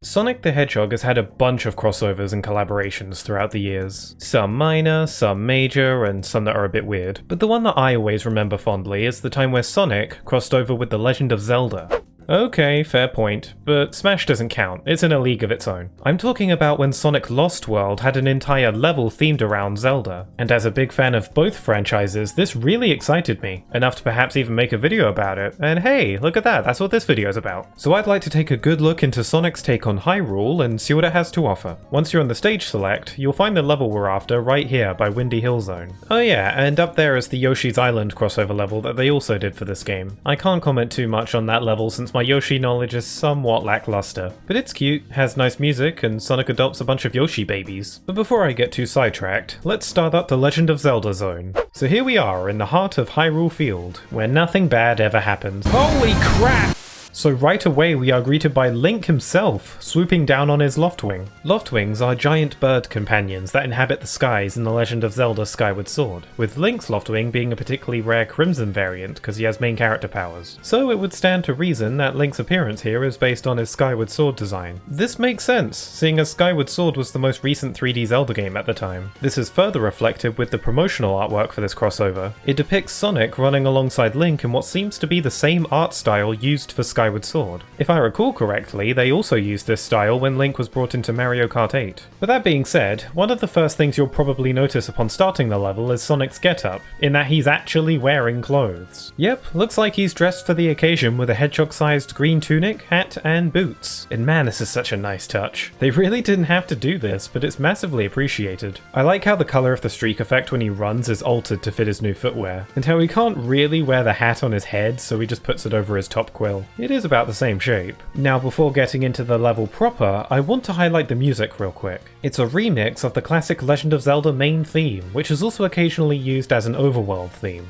Sonic the Hedgehog has had a bunch of crossovers and collaborations throughout the years. Some minor, some major, and some that are a bit weird. But the one that I always remember fondly is the time where Sonic crossed over with The Legend of Zelda. Okay, fair point, but Smash doesn't count, it's in a league of its own. I'm talking about when Sonic Lost World had an entire level themed around Zelda, and as a big fan of both franchises, this really excited me, enough to perhaps even make a video about it, and hey, look at that, that's what this video is about. So I'd like to take a good look into Sonic's take on Hyrule and see what it has to offer. Once you're on the stage select, you'll find the level we're after right here by Windy Hill Zone. Oh yeah, and up there is the Yoshi's Island crossover level that they also did for this game. I can't comment too much on that level since my Yoshi knowledge is somewhat lackluster, but it's cute, has nice music, and Sonic adopts a bunch of Yoshi babies. But before I get too sidetracked, let's start up the Legend of Zelda zone. So here we are in the heart of Hyrule Field, where nothing bad ever happens. Holy crap! So right away we are greeted by Link himself, swooping down on his Loftwing. Loftwings are giant bird companions that inhabit the skies in The Legend of Zelda Skyward Sword, with Link's Loftwing being a particularly rare Crimson variant because he has main character powers. So it would stand to reason that Link's appearance here is based on his Skyward Sword design. This makes sense, seeing as Skyward Sword was the most recent 3D Zelda game at the time. This is further reflected with the promotional artwork for this crossover. It depicts Sonic running alongside Link in what seems to be the same art style used for Skyward Sword. If I recall correctly, they also used this style when Link was brought into Mario Kart 8. But that being said, one of the first things you'll probably notice upon starting the level is Sonic's getup, in that he's actually wearing clothes. Yep, looks like he's dressed for the occasion with a hedgehog-sized green tunic, hat, and boots. And man, this is such a nice touch. They really didn't have to do this, but it's massively appreciated. I like how the colour of the streak effect when he runs is altered to fit his new footwear, and how he can't really wear the hat on his head, so he just puts it over his top quill. It is about the same shape. Now before getting into the level proper, I want to highlight the music real quick. It's a remix of the classic Legend of Zelda main theme, which is also occasionally used as an overworld theme.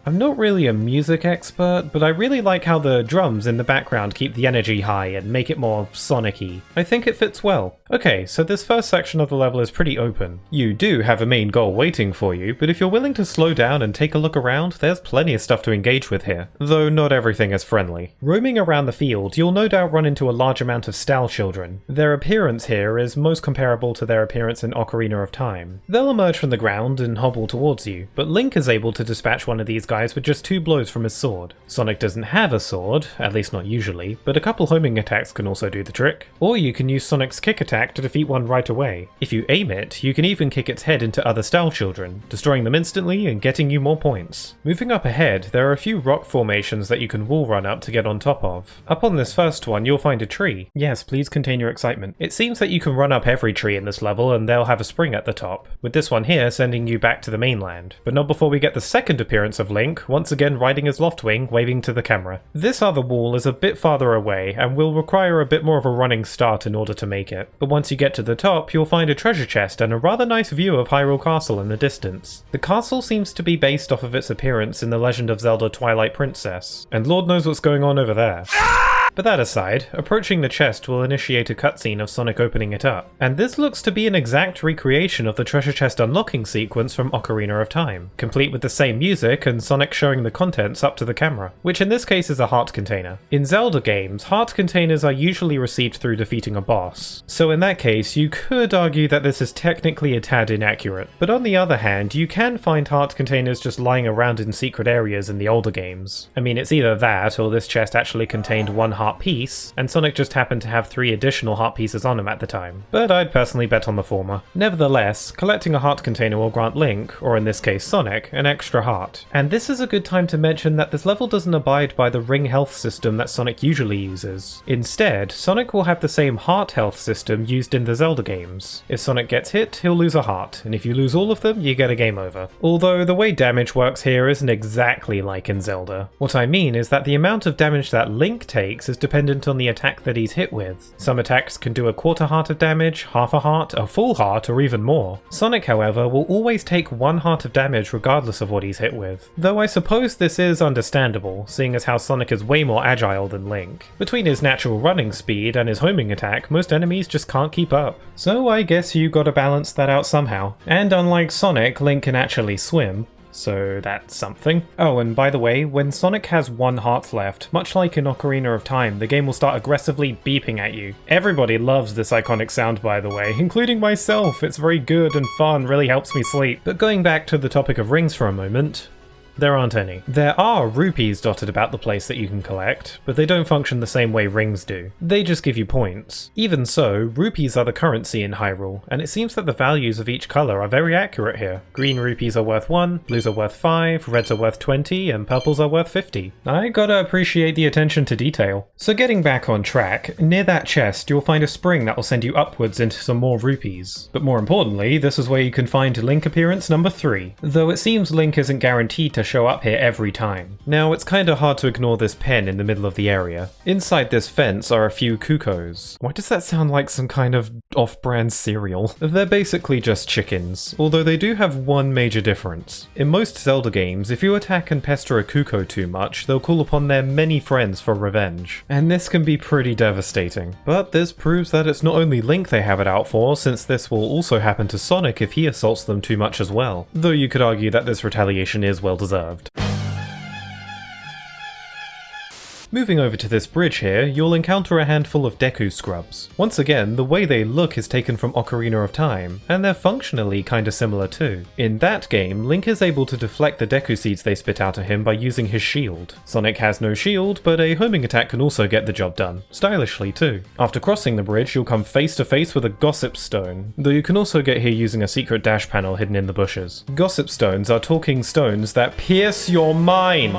I'm not really a music expert, but I really like how the drums in the background keep the energy high and make it more Sonic-y. I think it fits well. Okay, so this first section of the level is pretty open. You do have a main goal waiting for you, but if you're willing to slow down and take a look around, there's plenty of stuff to engage with here, though not everything is friendly. Roaming around the field, you'll no doubt run into a large amount of Style children. Their appearance here is most comparable to their appearance in Ocarina of Time. They'll emerge from the ground and hobble towards you, but Link is able to dispatch one of these guys with just 2 blows from his sword. Sonic doesn't have a sword, at least not usually, but a couple homing attacks can also do the trick. Or you can use Sonic's kick attack to defeat one right away. If you aim it, you can even kick its head into other Style children, destroying them instantly and getting you more points. Moving up ahead, there are a few rock formations that you can wall run up to get on top of. Up on this first one, you'll find a tree. Yes, please contain your excitement. It seems that you can run up every tree in this level and they'll have a spring at the top, with this one here sending you back to the mainland. But not before we get the second appearance of Link, once again riding his Loftwing, waving to the camera. This other wall is a bit farther away and will require a bit more of a running start in order to make it. But once you get to the top, you'll find a treasure chest and a rather nice view of Hyrule Castle in the distance. The castle seems to be based off of its appearance in The Legend of Zelda Twilight Princess, and Lord knows what's going on over there. But that aside, approaching the chest will initiate a cutscene of Sonic opening it up, and this looks to be an exact recreation of the treasure chest unlocking sequence from Ocarina of Time, complete with the same music and Sonic showing the contents up to the camera, which in this case is a heart container. In Zelda games, heart containers are usually received through defeating a boss, so in that case you could argue that this is technically a tad inaccurate, but on the other hand, you can find heart containers just lying around in secret areas in the older games. I mean, it's either that or this chest actually contained one heart piece, and Sonic just happened to have 3 additional heart pieces on him at the time. But I'd personally bet on the former. Nevertheless, collecting a heart container will grant Link, or in this case Sonic, an extra heart. And this is a good time to mention that this level doesn't abide by the ring health system that Sonic usually uses. Instead, Sonic will have the same heart health system used in the Zelda games. If Sonic gets hit, he'll lose a heart, and if you lose all of them, you get a game over. Although the way damage works here isn't exactly like in Zelda. What I mean is that the amount of damage that Link takes is dependent on the attack that he's hit with. Some attacks can do a quarter heart of damage, half a heart, a full heart, or even more. Sonic, however, will always take 1 heart of damage regardless of what he's hit with. Though I suppose this is understandable, seeing as how Sonic is way more agile than Link. Between his natural running speed and his homing attack, most enemies just can't keep up. So I guess you gotta balance that out somehow. And unlike Sonic, Link can actually swim. So that's something. Oh, and by the way, when Sonic has 1 heart left, much like in Ocarina of Time, the game will start aggressively beeping at you. Everybody loves this iconic sound, by the way, including myself. It's very good and fun, really helps me sleep. But going back to the topic of rings for a moment, there aren't any. There are rupees dotted about the place that you can collect, but they don't function the same way rings do. They just give you points. Even so, rupees are the currency in Hyrule, and it seems that the values of each colour are very accurate here. Green rupees are worth 1, blues are worth 5, reds are worth 20, and purples are worth 50. I gotta appreciate the attention to detail. So getting back on track, near that chest you'll find a spring that will send you upwards into some more rupees. But more importantly, this is where you can find Link appearance number 3, though it seems Link isn't guaranteed to show up here every time. Now, it's kinda hard to ignore this pen in the middle of the area. Inside this fence are a few cuckoos. Why does that sound like some kind of off-brand cereal? They're basically just chickens, although they do have one major difference. In most Zelda games, if you attack and pester a cuckoo too much, they'll call upon their many friends for revenge. And this can be pretty devastating. But this proves that it's not only Link they have it out for, since this will also happen to Sonic if he assaults them too much as well. Though you could argue that this retaliation is well deserved. Moving over to this bridge here, you'll encounter a handful of Deku scrubs. Once again, the way they look is taken from Ocarina of Time, and they're functionally kinda similar too. In that game, Link is able to deflect the Deku seeds they spit out at him by using his shield. Sonic has no shield, but a homing attack can also get the job done. Stylishly too. After crossing the bridge, you'll come face to face with a Gossip Stone, though you can also get here using a secret dash panel hidden in the bushes. Gossip Stones are talking stones that pierce your mind.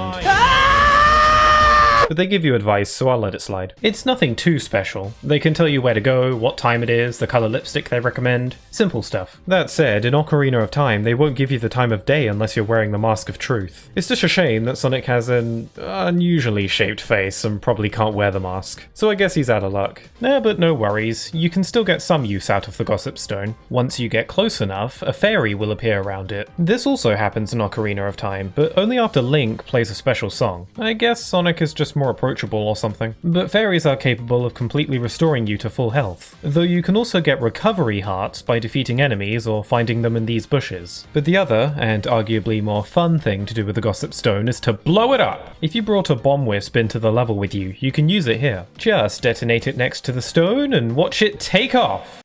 But they give you advice, so I'll let it slide. It's nothing too special. They can tell you where to go, what time it is, the colour lipstick they recommend. Simple stuff. That said, in Ocarina of Time, they won't give you the time of day unless you're wearing the Mask of Truth. It's just a shame that Sonic has an unusually shaped face and probably can't wear the mask. So I guess he's out of luck. But no worries, you can still get some use out of the Gossip Stone. Once you get close enough, a fairy will appear around it. This also happens in Ocarina of Time, but only after Link plays a special song. I guess Sonic is just more approachable or something. But fairies are capable of completely restoring you to full health, though you can also get recovery hearts by defeating enemies or finding them in these bushes. But the other, and arguably more fun thing to do with the Gossip Stone is to blow it up! If you brought a bomb wisp into the level with you, you can use it here. Just detonate it next to the stone and watch it take off!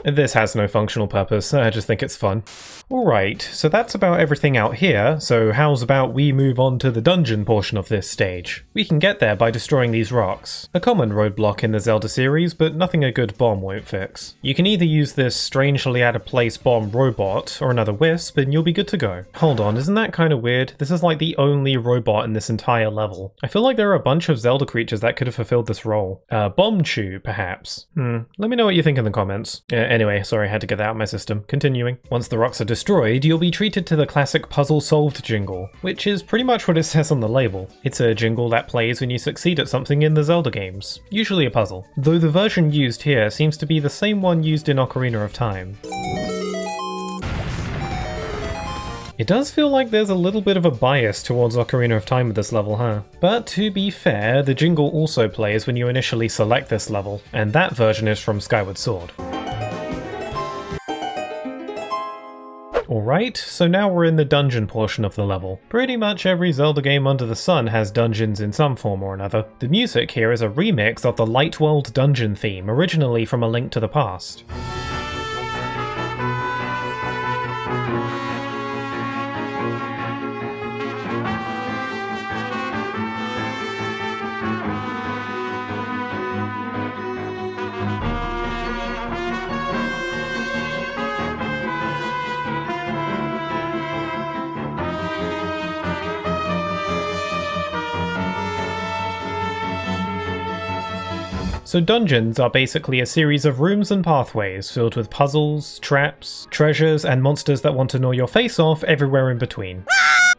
This has no functional purpose, I just think it's fun. Alright, so that's about everything out here, so how's about we move on to the dungeon portion of this stage? We can get there by destroying these rocks. A common roadblock in the Zelda series, but nothing a good bomb won't fix. You can either use this strangely out of place bomb robot, or another wisp, and you'll be good to go. Hold on, isn't that kinda weird? This is like the only robot in this entire level. I feel like there are a bunch of Zelda creatures that could have fulfilled this role. Bomb Chew, perhaps. Let me know what you think in the comments. Anyway, sorry, I had to get that out of my system. Continuing. Once the rocks are destroyed, you'll be treated to the classic puzzle solved jingle, which is pretty much what it says on the label. It's a jingle that plays when you succeed at something in the Zelda games, usually a puzzle, though the version used here seems to be the same one used in Ocarina of Time. It does feel like there's a little bit of a bias towards Ocarina of Time with this level, huh? But to be fair, the jingle also plays when you initially select this level, and that version is from Skyward Sword. Alright, so now we're in the dungeon portion of the level. Pretty much every Zelda game under the sun has dungeons in some form or another. The music here is a remix of the Light World dungeon theme, originally from A Link to the Past. So dungeons are basically a series of rooms and pathways filled with puzzles, traps, treasures, and monsters that want to gnaw your face off everywhere in between.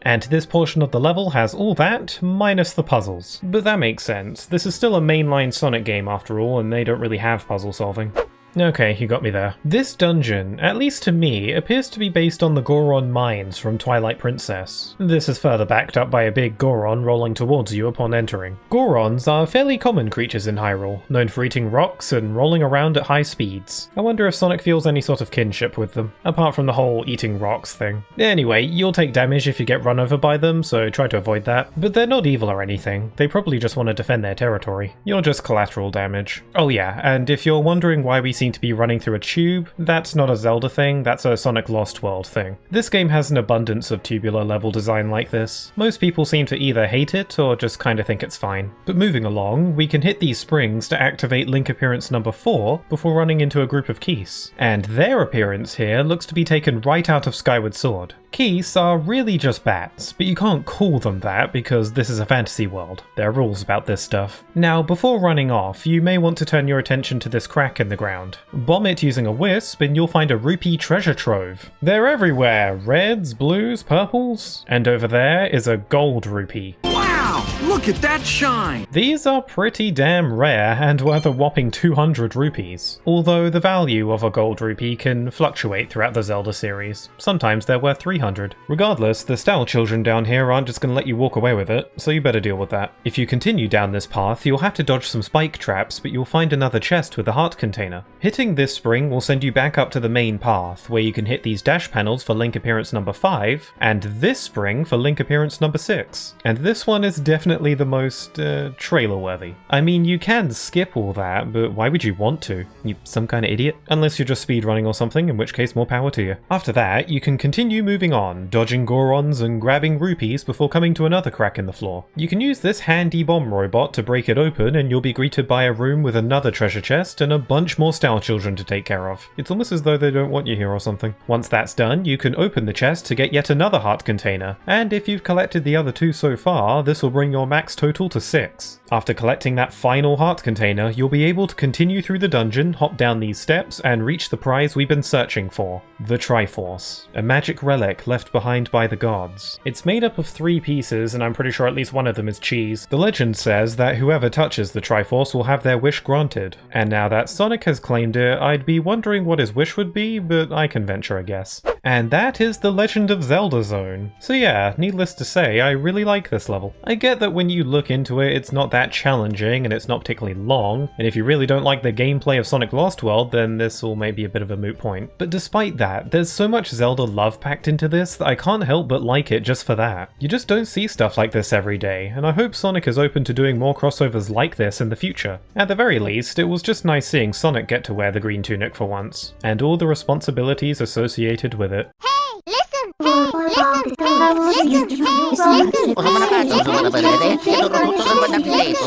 And this portion of the level has all that, minus the puzzles. But that makes sense. This is still a mainline Sonic game after all, and they don't really have puzzle solving. Okay, you got me there. This dungeon, at least to me, appears to be based on the Goron mines from Twilight Princess. This is further backed up by a big Goron rolling towards you upon entering. Gorons are fairly common creatures in Hyrule, known for eating rocks and rolling around at high speeds. I wonder if Sonic feels any sort of kinship with them, apart from the whole eating rocks thing. Anyway, you'll take damage if you get run over by them, so try to avoid that. But they're not evil or anything, they probably just want to defend their territory. You're just collateral damage. Oh yeah, and if you're wondering why we seem to be running through a tube, that's not a Zelda thing, that's a Sonic Lost World thing. This game has an abundance of tubular level design like this. Most people seem to either hate it or just kinda think it's fine. But moving along, we can hit these springs to activate Link appearance number 4 before running into a group of Keese. And their appearance here looks to be taken right out of Skyward Sword. Keese are really just bats, but you can't call them that because this is a fantasy world. There are rules about this stuff. Now, before running off, you may want to turn your attention to this crack in the ground. Bomb it using a wisp and you'll find a rupee treasure trove. They're everywhere, reds, blues, purples, and over there is a gold rupee. Wow, look at that shine! These are pretty damn rare and worth a whopping 200 rupees, although the value of a gold rupee can fluctuate throughout the Zelda series. Sometimes they're worth 300. Regardless, the Style children down here aren't just going to let you walk away with it, so you better deal with that. If you continue down this path, you'll have to dodge some spike traps, but you'll find another chest with a heart container. Hitting this spring will send you back up to the main path, where you can hit these dash panels for Link appearance number 5, and this spring for Link appearance number 6. And this one is definitely the most, trailer-worthy. I mean, you can skip all that, but why would you want to? You some kind of idiot? Unless you're just speedrunning or something, in which case more power to you. After that, you can continue moving on, dodging Gorons and grabbing rupees before coming to another crack in the floor. You can use this handy bomb robot to break it open and you'll be greeted by a room with another treasure chest and a bunch more Style children to take care of. It's almost as though they don't want you here or something. Once that's done, you can open the chest to get yet another heart container, and if you've collected the other 2 so far, this will bring your max total to 6. After collecting that final heart container, you'll be able to continue through the dungeon, hop down these steps, and reach the prize we've been searching for, the Triforce, a magic relic left behind by the gods. It's made up of 3 pieces, and I'm pretty sure at least one of them is cheese. The legend says that whoever touches the Triforce will have their wish granted, and now that Sonic has claimed it, I'd be wondering what his wish would be, but I can venture a guess. And that is the Legend of Zelda Zone. So yeah, needless to say, I really like this level. I get that when you look into it, it's not that challenging and it's not particularly long, and if you really don't like the gameplay of Sonic Lost World, then this will maybe be a bit of a moot point. But despite that, there's so much Zelda love packed into this that I can't help but like it just for that. You just don't see stuff like this every day, and I hope Sonic is open to doing more crossovers like this in the future. At the very least, it was just nice seeing Sonic get to wear the green tunic for once, and all the responsibilities associated with it. Hey, listen! Hey, listen!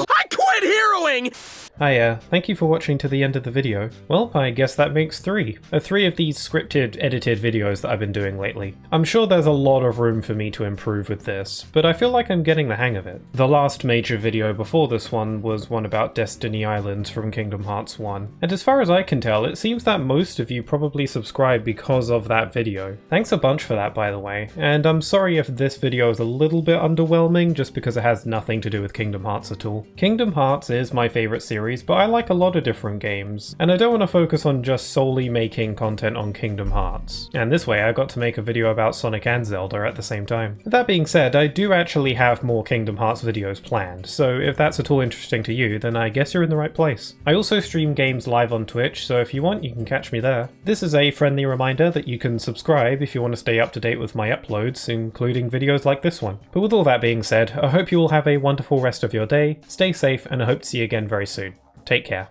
I quit heroing! Hiya, thank you for watching to the end of the video. Well, I guess that makes 3. 3 of these scripted, edited videos that I've been doing lately. I'm sure there's a lot of room for me to improve with this, but I feel like I'm getting the hang of it. The last major video before this one was one about Destiny Islands from Kingdom Hearts 1, and as far as I can tell, it seems that most of you probably subscribed because of that video. Thanks a bunch for that, by the way, and I'm sorry if this video is a little bit underwhelming just because it has nothing to do with Kingdom Hearts at all. Kingdom Hearts is my favourite series, but I like a lot of different games, and I don't want to focus on just solely making content on Kingdom Hearts. And this way I got to make a video about Sonic and Zelda at the same time. But that being said, I do actually have more Kingdom Hearts videos planned, so if that's at all interesting to you, then I guess you're in the right place. I also stream games live on Twitch, so if you want, you can catch me there. This is a friendly reminder that you can subscribe if you want to stay up to date with my uploads, including videos like this one. But with all that being said, I hope you all have a wonderful rest of your day, stay safe, and I hope to see you again very soon. Take care.